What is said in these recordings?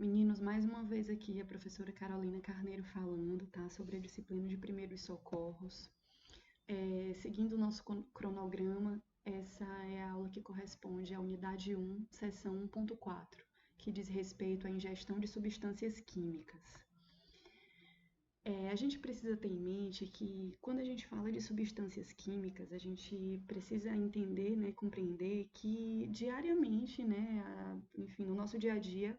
Meninos, mais uma vez aqui a professora Carolina Carneiro falando, tá, sobre a disciplina de primeiros socorros. Seguindo o nosso cronograma, essa é a aula que corresponde à unidade 1, seção 1.4, que diz respeito à ingestão de substâncias químicas. A gente precisa ter em mente que quando a gente fala de substâncias químicas, a gente precisa entender, né, compreender que diariamente, né, enfim, no nosso dia a dia,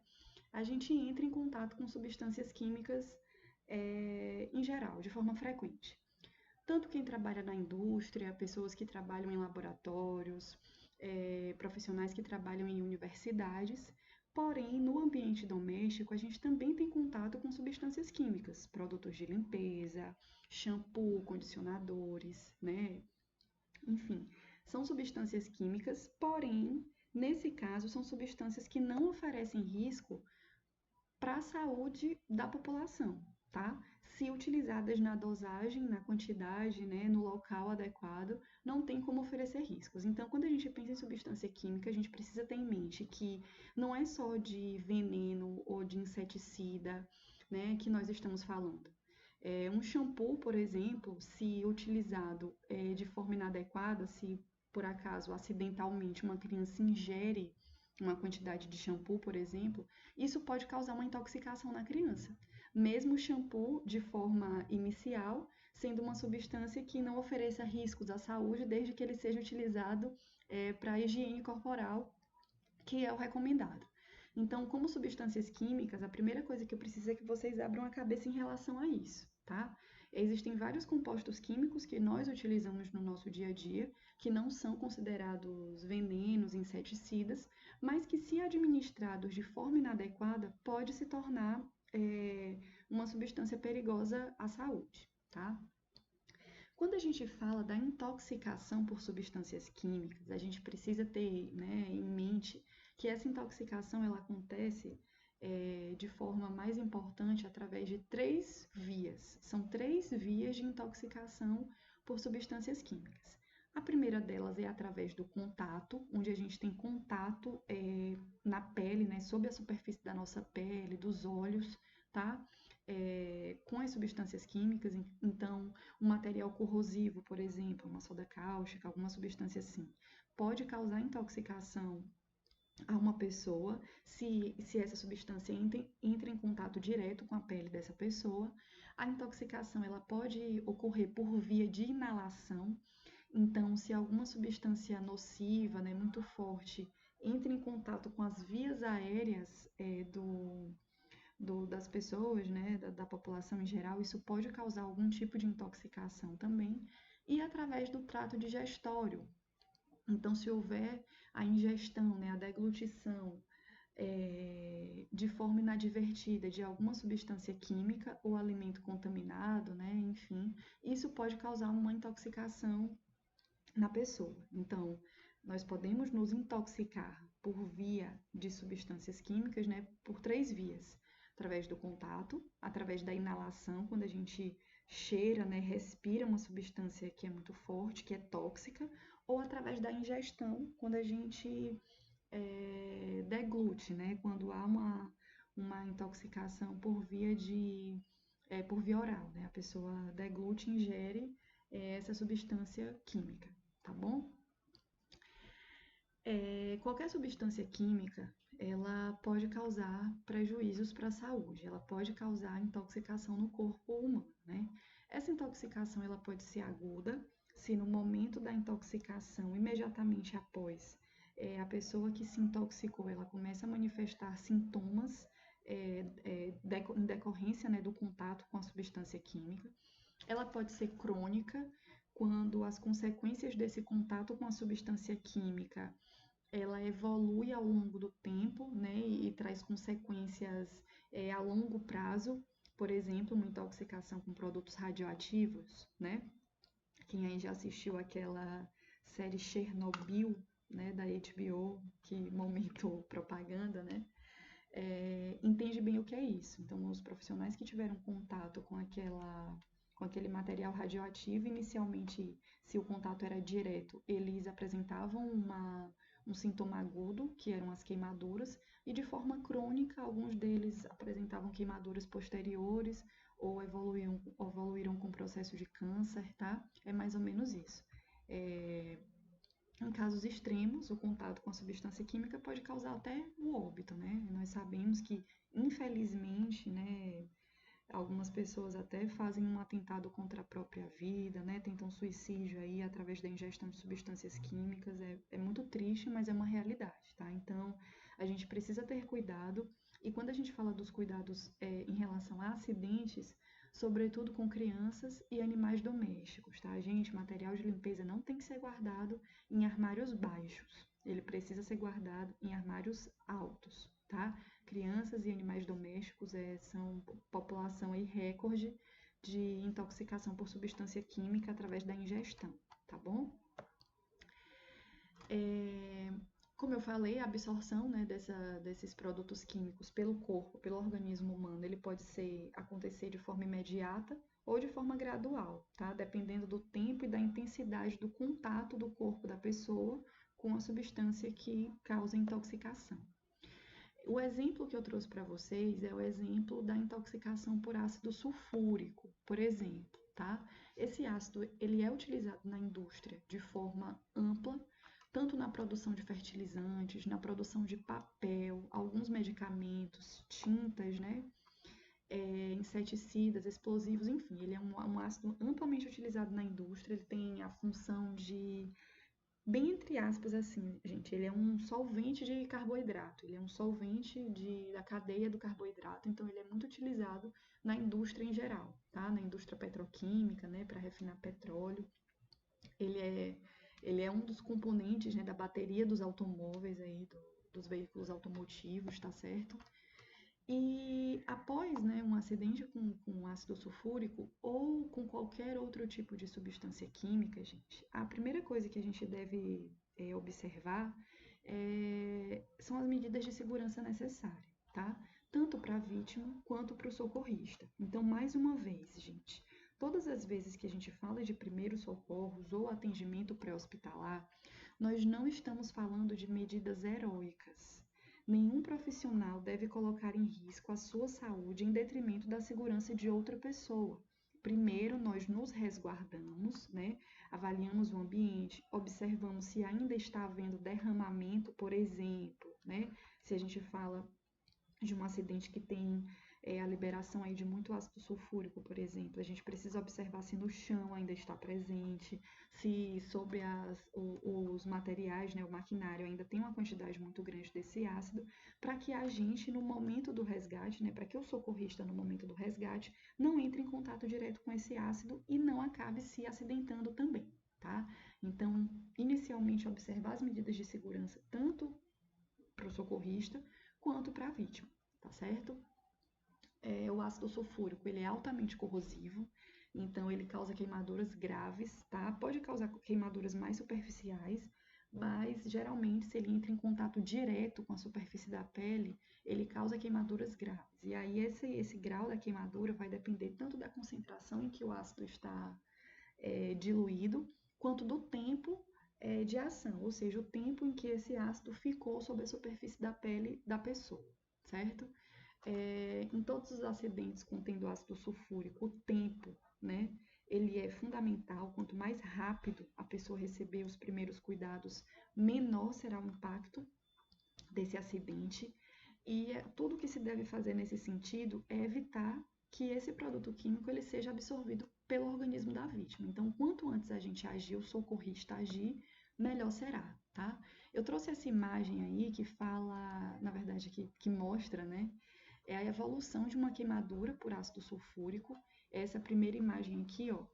a gente entra em contato com substâncias químicas em geral, de forma frequente. Tanto quem trabalha na indústria, pessoas que trabalham em laboratórios, profissionais que trabalham em universidades. Porém, no ambiente doméstico, a gente também tem contato com substâncias químicas, produtos de limpeza, shampoo, condicionadores, né? Enfim, são substâncias químicas, porém, nesse caso, são substâncias que não oferecem risco para a saúde da população, tá? Se utilizadas na dosagem, na quantidade, né, no local adequado, não tem como oferecer riscos. Então, quando a gente pensa em substância química, a gente precisa ter em mente que não é só de veneno ou de inseticida, né, que nós estamos falando. Um shampoo, por exemplo, se utilizado de forma inadequada, se por acaso acidentalmente uma criança ingere uma quantidade de shampoo, por exemplo, isso pode causar uma intoxicação na criança. Mesmo o shampoo, de forma inicial, sendo uma substância que não ofereça riscos à saúde, desde que ele seja utilizado para a higiene corporal, que é o recomendado. Então, como substâncias químicas, a primeira coisa que eu preciso é que vocês abram a cabeça em relação a isso, tá? Existem vários compostos químicos que nós utilizamos no nosso dia a dia, que não são considerados venenos, inseticidas, mas que, se administrados de forma inadequada, pode se tornar uma substância perigosa à saúde, tá? Quando a gente fala da intoxicação por substâncias químicas, a gente precisa ter, né, em mente que essa intoxicação ela acontece de forma mais importante através de três vias. São três vias de intoxicação por substâncias químicas. A primeira delas é através do contato, onde a gente tem contato na pele, né, sob a superfície da nossa pele, dos olhos, tá? Com as substâncias químicas. Então, um material corrosivo, por exemplo, uma soda cáustica, alguma substância assim, pode causar intoxicação a uma pessoa se essa substância entra em contato direto com a pele dessa pessoa. A intoxicação ela pode ocorrer por via de inalação. Então, se alguma substância nociva, né, muito forte, entra em contato com as vias aéreas das pessoas, né, da população em geral, isso pode causar algum tipo de intoxicação também, e através do trato digestório. Então, se houver a ingestão, né, a deglutição de forma inadvertida de alguma substância química ou alimento contaminado, né, enfim, isso pode causar uma intoxicação na pessoa. Então, nós podemos nos intoxicar por via de substâncias químicas, né, por três vias: através do contato, através da inalação, quando a gente cheira, né, respira uma substância que é muito forte, que é tóxica, ou através da ingestão, quando a gente deglute, né, quando há uma intoxicação por via oral, né, a pessoa deglute, ingere essa substância química, tá bom? Qualquer substância química, ela pode causar prejuízos para a saúde, ela pode causar intoxicação no corpo humano, né? Essa intoxicação, ela pode ser aguda, se no momento da intoxicação, imediatamente após, a pessoa que se intoxicou, ela começa a manifestar sintomas em decorrência, né, do contato com a substância química. Ela pode ser crônica, quando as consequências desse contato com a substância química ela evolui ao longo do tempo, né, e traz consequências a longo prazo, por exemplo, uma intoxicação com produtos radioativos, né? Quem aí já assistiu aquela série Chernobyl, né, da HBO, que momento propaganda, né? Entende bem o que é isso. Então, os profissionais que tiveram contato com aquele material radioativo, inicialmente, se o contato era direto, eles apresentavam um sintoma agudo, que eram as queimaduras, e de forma crônica, alguns deles apresentavam queimaduras posteriores ou evoluíram com processo de câncer, tá? É mais ou menos isso. Em casos extremos, o contato com a substância química pode causar até o óbito, né? Nós sabemos que, infelizmente, né, algumas pessoas até fazem um atentado contra a própria vida, né? Tentam suicídio aí através da ingestão de substâncias químicas. É muito triste, mas é uma realidade, tá? Então, a gente precisa ter cuidado. E quando a gente fala dos cuidados em relação a acidentes, sobretudo com crianças e animais domésticos, tá? Gente, material de limpeza não tem que ser guardado em armários baixos. Ele precisa ser guardado em armários altos, tá? Crianças e animais domésticos são população aí recorde de intoxicação por substância química através da ingestão, tá bom? Como eu falei, a absorção, né, desses produtos químicos pelo corpo, pelo organismo humano, ele pode acontecer de forma imediata ou de forma gradual, tá? Dependendo do tempo e da intensidade do contato do corpo da pessoa com a substância que causa intoxicação. O exemplo que eu trouxe para vocês é o exemplo da intoxicação por ácido sulfúrico, por exemplo, tá? Esse ácido, ele é utilizado na indústria de forma ampla, tanto na produção de fertilizantes, na produção de papel, alguns medicamentos, tintas, né? Inseticidas, explosivos, enfim, ele é um ácido amplamente utilizado na indústria, ele tem a função de bem entre aspas assim, gente, ele é um solvente de carboidrato, ele é um solvente da cadeia do carboidrato, então ele é muito utilizado na indústria em geral, tá? Na indústria petroquímica, né, para refinar petróleo. Ele é, ele é um dos componentes, né, da bateria dos automóveis aí, dos veículos automotivos, tá certo? E após, né, um acidente com ácido sulfúrico ou com qualquer outro tipo de substância química, gente, a primeira coisa que a gente deve observar são as medidas de segurança necessárias, tá? Tanto para a vítima quanto para o socorrista. Então, mais uma vez, gente, todas as vezes que a gente fala de primeiros socorros ou atendimento pré-hospitalar, nós não estamos falando de medidas heróicas. Nenhum profissional deve colocar em risco a sua saúde em detrimento da segurança de outra pessoa. Primeiro, nós nos resguardamos, né? Avaliamos o ambiente, observamos se ainda está havendo derramamento, por exemplo, né? Se a gente fala de um acidente que tem a liberação aí de muito ácido sulfúrico, por exemplo, a gente precisa observar se no chão ainda está presente, se sobre os materiais, né, o maquinário ainda tem uma quantidade muito grande desse ácido, para que a gente, no momento do resgate, né, para que o socorrista, no momento do resgate, não entre em contato direto com esse ácido e não acabe se acidentando também, tá? Então, inicialmente, observar as medidas de segurança tanto para o socorrista quanto para a vítima, tá certo? O ácido sulfúrico, ele é altamente corrosivo, então ele causa queimaduras graves, tá? Pode causar queimaduras mais superficiais, mas geralmente se ele entra em contato direto com a superfície da pele, ele causa queimaduras graves. E aí esse grau da queimadura vai depender tanto da concentração em que o ácido está diluído, quanto do tempo de ação, ou seja, o tempo em que esse ácido ficou sobre a superfície da pele da pessoa, certo? Em todos os acidentes contendo ácido sulfúrico, o tempo, né, ele é fundamental. Quanto mais rápido a pessoa receber os primeiros cuidados, menor será o impacto desse acidente. E tudo que se deve fazer nesse sentido é evitar que esse produto químico ele seja absorvido pelo organismo da vítima. Então, quanto antes a gente agir, o socorrista agir, melhor será, tá? Eu trouxe essa imagem aí que fala, na verdade, que mostra, né, a evolução de uma queimadura por ácido sulfúrico. Essa primeira imagem aqui, ó,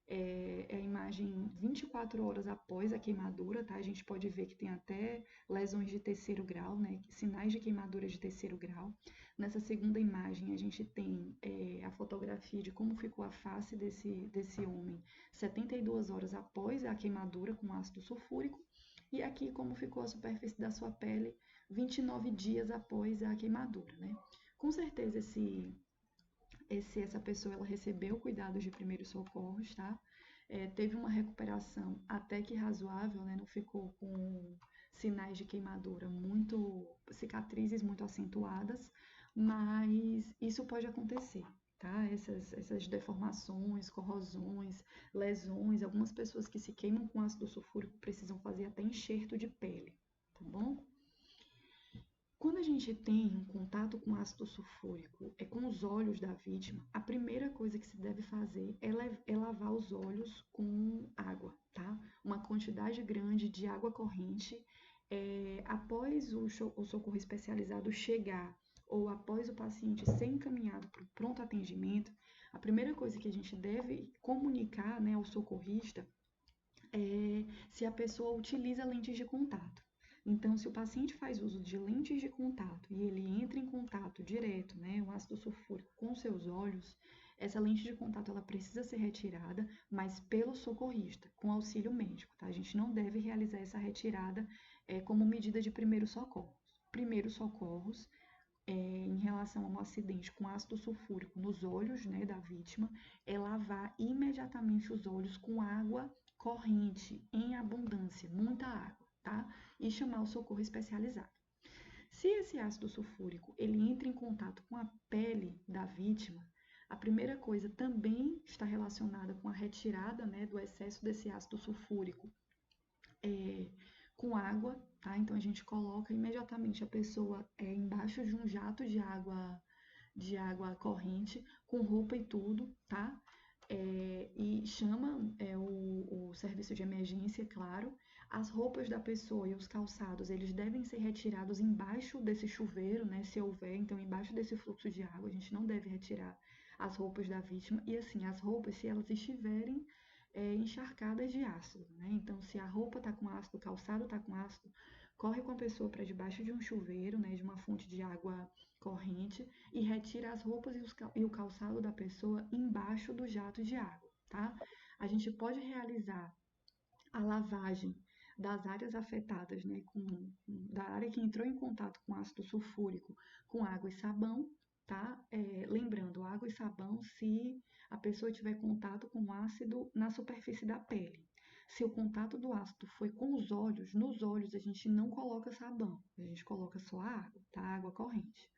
é a imagem 24 horas após a queimadura, tá? A gente pode ver que tem até lesões de terceiro grau, né? Sinais de queimadura de terceiro grau. Nessa segunda imagem, a gente tem a fotografia de como ficou a face desse homem 72 horas após a queimadura com ácido sulfúrico. E aqui como ficou a superfície da sua pele 29 dias após a queimadura, né? Com certeza essa pessoa ela recebeu cuidados de primeiros socorros, tá? Teve uma recuperação até que razoável, né? Não ficou com sinais de queimadura cicatrizes muito acentuadas, mas isso pode acontecer, tá? Essas deformações, corrosões, lesões, algumas pessoas que se queimam com ácido sulfúrico precisam fazer até enxerto de pele, tá bom? Quando a gente tem um contato com ácido sulfúrico, com os olhos da vítima, a primeira coisa que se deve fazer é lavar os olhos com água, tá? Uma quantidade grande de água corrente. Após o socorro especializado chegar ou após o paciente ser encaminhado para o pronto atendimento, a primeira coisa que a gente deve comunicar, né, ao socorrista é se a pessoa utiliza lentes de contato. Então, se o paciente faz uso de lentes de contato e ele entra em contato direto, né, o ácido sulfúrico com seus olhos, essa lente de contato ela precisa ser retirada, mas pelo socorrista, com auxílio médico, tá? A gente não deve realizar essa retirada como medida de primeiros socorros. Primeiros socorros em relação a um acidente com ácido sulfúrico nos olhos, né, da vítima, é lavar imediatamente os olhos com água corrente, em abundância, muita água, tá? E chamar o socorro especializado. Se esse ácido sulfúrico ele entra em contato com a pele da vítima, a primeira coisa também está relacionada com a retirada, né, do excesso desse ácido sulfúrico com água, tá? Então a gente coloca imediatamente a pessoa embaixo de um jato de água corrente, com roupa e tudo, tá? E chama o serviço de emergência, claro. As roupas da pessoa e os calçados, eles devem ser retirados embaixo desse chuveiro, né? Se houver, então embaixo desse fluxo de água, a gente não deve retirar as roupas da vítima. E assim, as roupas, se elas estiverem encharcadas de ácido, né? Então, se a roupa está com ácido, o calçado está com ácido, corre com a pessoa para debaixo de um chuveiro, né? De uma fonte de água corrente e retira as roupas e o calçado da pessoa embaixo do jato de água, tá? A gente pode realizar a lavagem das áreas afetadas, né, da área que entrou em contato com ácido sulfúrico, com água e sabão, tá? Lembrando, água e sabão se a pessoa tiver contato com ácido na superfície da pele. Se o contato do ácido foi com os olhos, nos olhos a gente não coloca sabão, a gente coloca só a água, tá? Água corrente.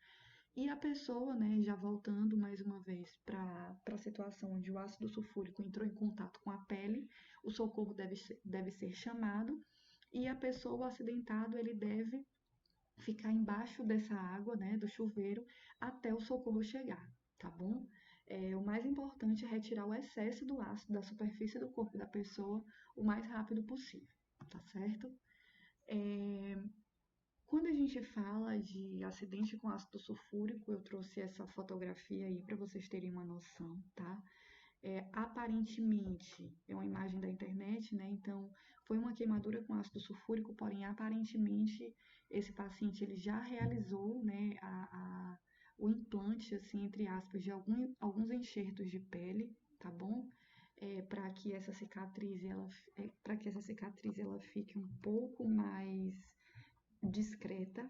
E a pessoa, né, já voltando mais uma vez para a situação onde o ácido sulfúrico entrou em contato com a pele, o socorro deve ser chamado e a pessoa, o acidentado, ele deve ficar embaixo dessa água, né, do chuveiro, até o socorro chegar, tá bom? O mais importante é retirar o excesso do ácido da superfície do corpo da pessoa o mais rápido possível, tá certo? Quando a gente fala de acidente com ácido sulfúrico, eu trouxe essa fotografia aí para vocês terem uma noção, tá? Aparentemente, é uma imagem da internet, né? Então, foi uma queimadura com ácido sulfúrico, porém, aparentemente, esse paciente ele já realizou, né, o implante, assim, entre aspas, de alguns enxertos de pele, tá bom? Para que essa cicatriz ela fique um pouco mais discreta,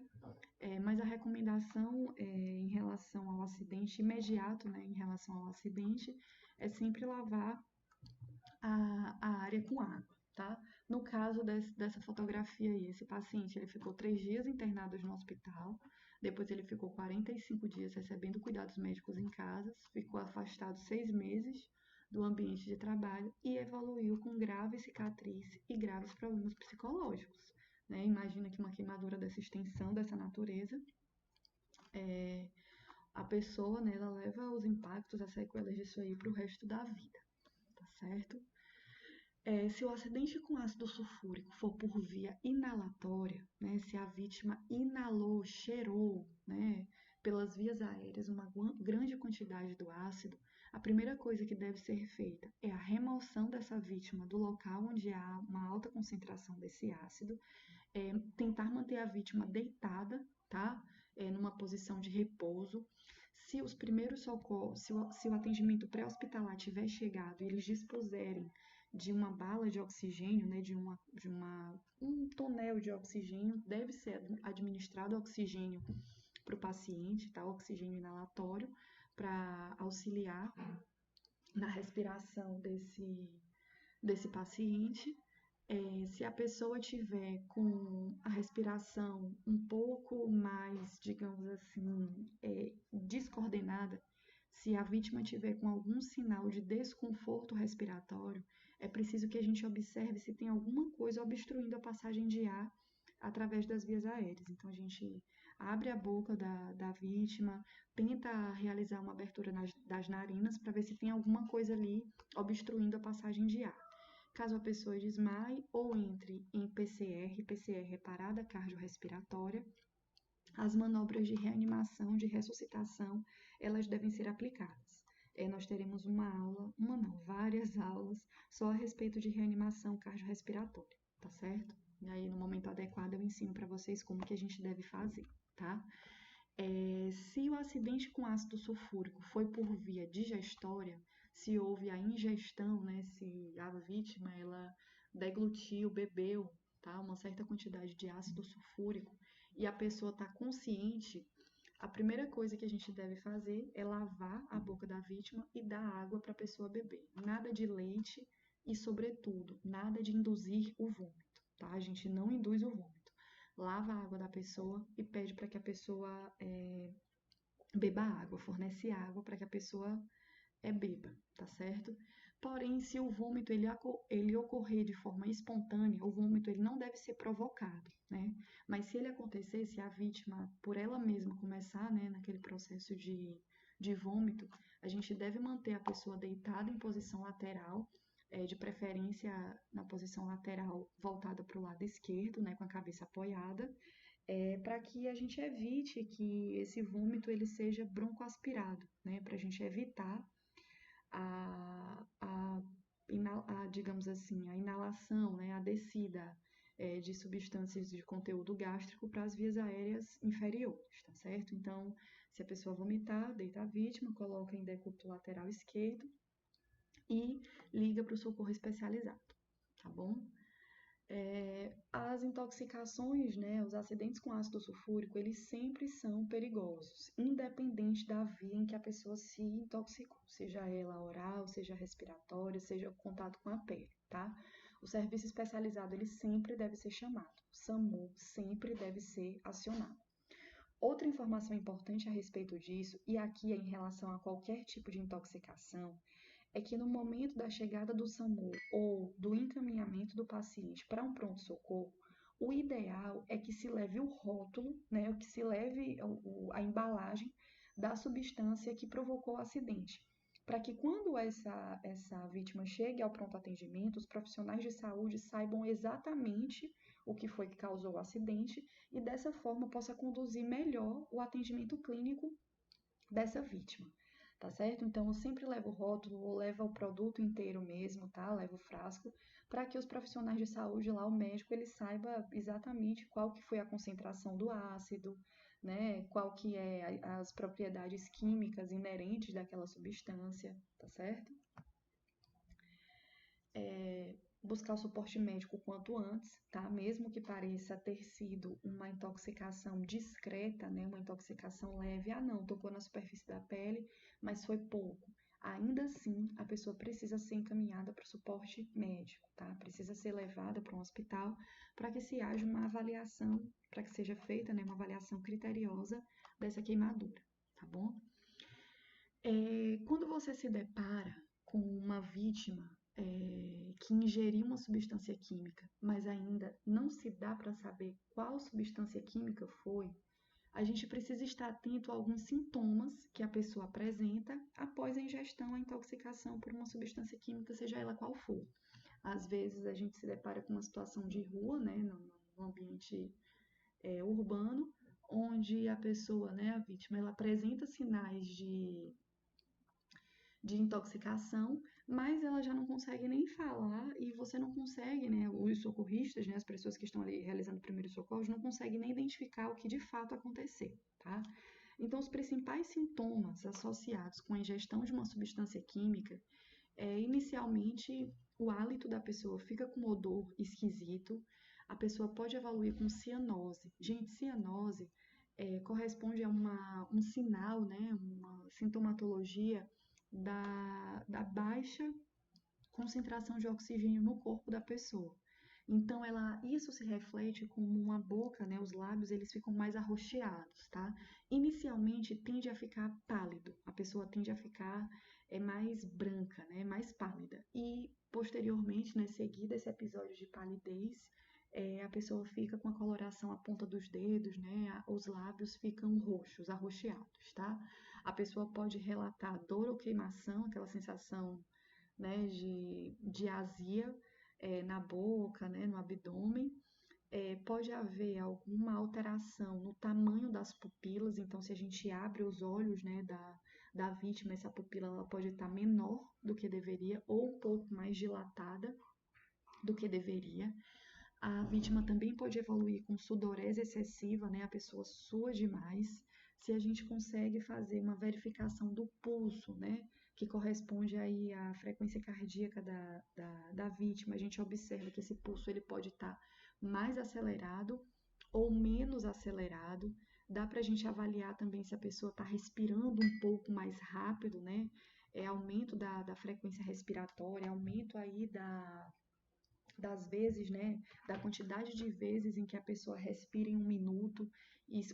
mas a recomendação em relação ao acidente imediato, né, em relação ao acidente, é sempre lavar a área com água, tá? No caso dessa fotografia aí, esse paciente ele ficou 3 dias internado no hospital, depois ele ficou 45 dias recebendo cuidados médicos em casa, ficou afastado 6 meses do ambiente de trabalho e evoluiu com grave cicatriz e graves problemas psicológicos. Né? Imagina que uma queimadura dessa extensão, dessa natureza, a pessoa, né, ela leva os impactos, as sequelas disso aí para o resto da vida, tá certo? Se o acidente com ácido sulfúrico for por via inalatória, né, se a vítima inalou, cheirou, né, pelas vias aéreas uma grande quantidade do ácido, a primeira coisa que deve ser feita é a remoção dessa vítima do local onde há uma alta concentração desse ácido, tentar manter a vítima deitada, tá? Numa posição de repouso. Se os primeiros socorros, se o atendimento pré-hospitalar tiver chegado e eles dispuserem de uma bala de oxigênio, né, um tonel de oxigênio, deve ser administrado oxigênio para o paciente, tá? Oxigênio inalatório, para auxiliar na respiração desse paciente. Se a pessoa tiver com a respiração um pouco mais, digamos assim, descoordenada, se a vítima tiver com algum sinal de desconforto respiratório, é preciso que a gente observe se tem alguma coisa obstruindo a passagem de ar através das vias aéreas. Então, a gente abre a boca da vítima, tenta realizar uma abertura das narinas para ver se tem alguma coisa ali obstruindo a passagem de ar. Caso a pessoa desmaie ou entre em PCR é parada cardiorrespiratória, as manobras de reanimação, de ressuscitação, elas devem ser aplicadas. Nós teremos várias aulas só a respeito de reanimação cardiorrespiratória, tá certo? E aí, no momento adequado, eu ensino para vocês como que a gente deve fazer, tá? Se o acidente com ácido sulfúrico foi por via digestória, se houve a ingestão, né, se a vítima ela deglutiu, bebeu, tá, uma certa quantidade de ácido sulfúrico e a pessoa está consciente, a primeira coisa que a gente deve fazer é lavar a boca da vítima e dar água para a pessoa beber. Nada de leite e, sobretudo, nada de induzir o vômito, tá? A gente não induz o vômito. Lava a água da pessoa e pede para que a pessoa beba água, fornece água para que a pessoa beba, tá certo? Porém, se o vômito ele ocorrer de forma espontânea, o vômito ele não deve ser provocado, né? Mas se ele acontecer, se a vítima, por ela mesma, começar, né, naquele processo de vômito, a gente deve manter a pessoa deitada em posição lateral, de preferência na posição lateral voltada para o lado esquerdo, né, com a cabeça apoiada, para que a gente evite que esse vômito ele seja broncoaspirado, né, para a gente evitar a, a, digamos assim, a inalação, né, a descida de substâncias de conteúdo gástrico para as vias aéreas inferiores, tá certo? Então, se a pessoa vomitar, deita a vítima, coloca em decúbito lateral esquerdo e liga para o socorro especializado, tá bom? As intoxicações, né, os acidentes com ácido sulfúrico, eles sempre são perigosos, independente da via em que a pessoa se intoxicou, seja ela oral, seja respiratória, seja o contato com a pele, tá? O serviço especializado, ele sempre deve ser chamado, o SAMU sempre deve ser acionado. Outra informação importante a respeito disso, e aqui é em relação a qualquer tipo de intoxicação, é que no momento da chegada do SAMU ou do encaminhamento do paciente para um pronto-socorro, o ideal é que se leve o rótulo, né, que se leve a embalagem da substância que provocou o acidente, para que quando essa vítima chegue ao pronto atendimento, os profissionais de saúde saibam exatamente o que foi que causou o acidente e dessa forma possa conduzir melhor o atendimento clínico dessa vítima, tá certo? Então eu sempre levo o rótulo ou levo o produto inteiro mesmo, tá? Levo o frasco, para que os profissionais de saúde lá, o médico, ele saiba exatamente qual que foi a concentração do ácido, né? Qual que é as propriedades químicas inerentes daquela substância, tá certo? Buscar o suporte médico o quanto antes, tá? Mesmo que pareça ter sido uma intoxicação discreta, né? Uma intoxicação leve, não, tocou na superfície da pele, mas foi pouco. Ainda assim, a pessoa precisa ser encaminhada para o suporte médico, tá? Precisa ser levada para um hospital para que se haja uma avaliação, para que seja feita, né, uma avaliação criteriosa dessa queimadura, tá bom? Quando você se depara com uma vítima que ingeriu uma substância química, mas ainda não se dá para saber qual substância química foi, a gente precisa estar atento a alguns sintomas que a pessoa apresenta após a ingestão, a intoxicação por uma substância química, seja ela qual for. Às vezes a gente se depara com uma situação de rua, né, no ambiente urbano, onde a pessoa, né, a vítima, ela apresenta sinais de intoxicação, mas ela já não consegue nem falar e você não consegue, né, os socorristas, né, as pessoas que estão ali realizando primeiros socorros, não conseguem nem identificar o que de fato aconteceu, tá? Então, os principais sintomas associados com a ingestão de uma substância química inicialmente, o hálito da pessoa fica com odor esquisito, a pessoa pode evoluir com cianose. Gente, cianose corresponde a um sinal, né, uma sintomatologia da baixa concentração de oxigênio no corpo da pessoa. Então, isso se reflete como uma boca, né? Os lábios, eles ficam mais arroxeados, tá? Inicialmente, tende a ficar pálido. A pessoa tende a ficar mais branca, né? Mais pálida. E, posteriormente, né? Seguido esse episódio de palidez, a pessoa fica com a coloração à ponta dos dedos, né? Os lábios ficam roxos, arroxeados, tá? A pessoa pode relatar dor ou queimação, aquela sensação, né, de azia na boca, né, no abdômen. Pode haver alguma alteração no tamanho das pupilas, então se a gente abre os olhos, né, da vítima, essa pupila ela pode estar menor do que deveria ou um pouco mais dilatada do que deveria. A vítima também pode evoluir com sudorese excessiva, né? A pessoa sua demais. Se a gente consegue fazer uma verificação do pulso, né? Que corresponde aí à frequência cardíaca da vítima, a gente observa que esse pulso ele pode estar mais acelerado ou menos acelerado. Dá para a gente avaliar também se a pessoa está respirando um pouco mais rápido, né? Aumento da frequência respiratória, aumento aí das vezes, né, da quantidade de vezes em que a pessoa respira em um minuto,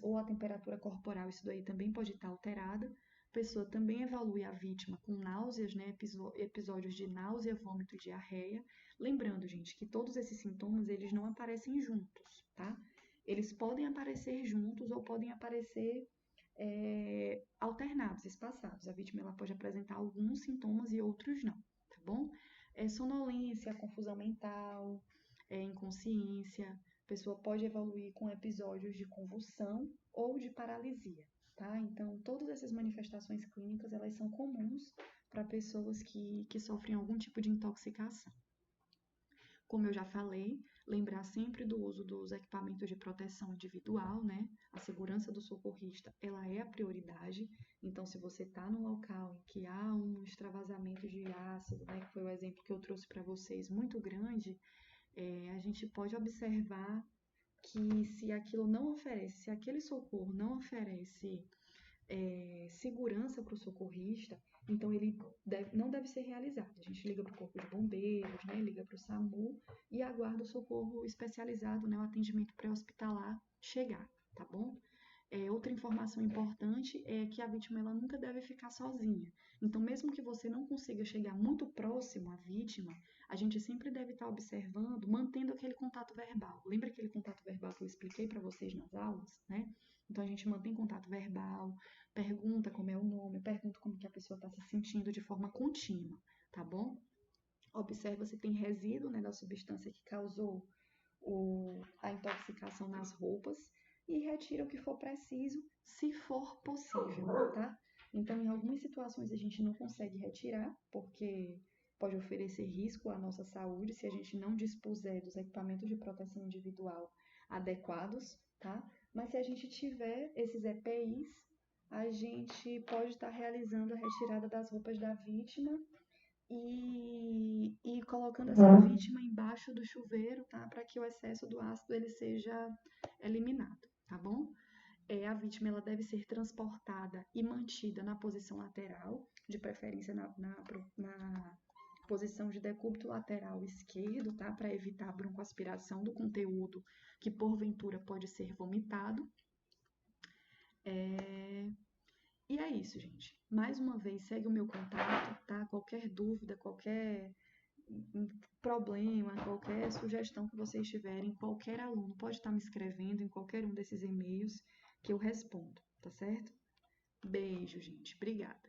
ou a temperatura corporal, isso daí também pode estar alterada. A pessoa também evalui a vítima com náuseas, né, episódios de náusea, vômito e diarreia. Lembrando, gente, que todos esses sintomas, eles não aparecem juntos, tá? Eles podem aparecer juntos ou podem aparecer alternados, espaçados. A vítima ela pode apresentar alguns sintomas e outros não, tá bom? Sonolência, confusão mental, inconsciência. A pessoa pode evoluir com episódios de convulsão ou de paralisia, tá? Então, todas essas manifestações clínicas, elas são comuns para pessoas que sofrem algum tipo de intoxicação. Como eu já falei, lembrar sempre do uso dos equipamentos de proteção individual, né? A segurança do socorrista, ela é a prioridade. Então, se você está num local em que há um extravasamento de ácido, né? Que foi o exemplo que eu trouxe para vocês, muito grande, a gente pode observar que se aquilo não oferece, se aquele socorro não oferece segurança para o socorrista, então ele não deve ser realizado. A gente liga para o corpo de bombeiros, né, liga para o SAMU e aguarda o socorro especializado, né, o atendimento pré-hospitalar chegar, tá bom? Outra informação importante é que a vítima ela nunca deve ficar sozinha. Então, mesmo que você não consiga chegar muito próximo à vítima, a gente sempre deve estar observando, mantendo aquele contato verbal. Lembra aquele contato verbal que eu expliquei para vocês nas aulas, né? Então, a gente mantém contato verbal, pergunta como é o nome, pergunta como que a pessoa está se sentindo de forma contínua, tá bom? Observa se tem resíduo, né, da substância que causou a intoxicação nas roupas e retira o que for preciso, se for possível, tá? Então, em algumas situações a gente não consegue retirar, porque pode oferecer risco à nossa saúde se a gente não dispuser dos equipamentos de proteção individual adequados, tá? Mas se a gente tiver esses EPIs, a gente pode estar realizando a retirada das roupas da vítima e colocando essa vítima embaixo do chuveiro, tá? Para que o excesso do ácido ele seja eliminado, tá bom? A vítima ela deve ser transportada e mantida na posição lateral, de preferência na posição de decúbito lateral esquerdo, tá? Para evitar a broncoaspiração do conteúdo que porventura pode ser vomitado. E é isso, gente. Mais uma vez, segue o meu contato, tá? Qualquer dúvida, qualquer problema, qualquer sugestão que vocês tiverem, qualquer aluno pode estar me escrevendo em qualquer um desses e-mails que eu respondo, tá certo? Beijo, gente. Obrigada.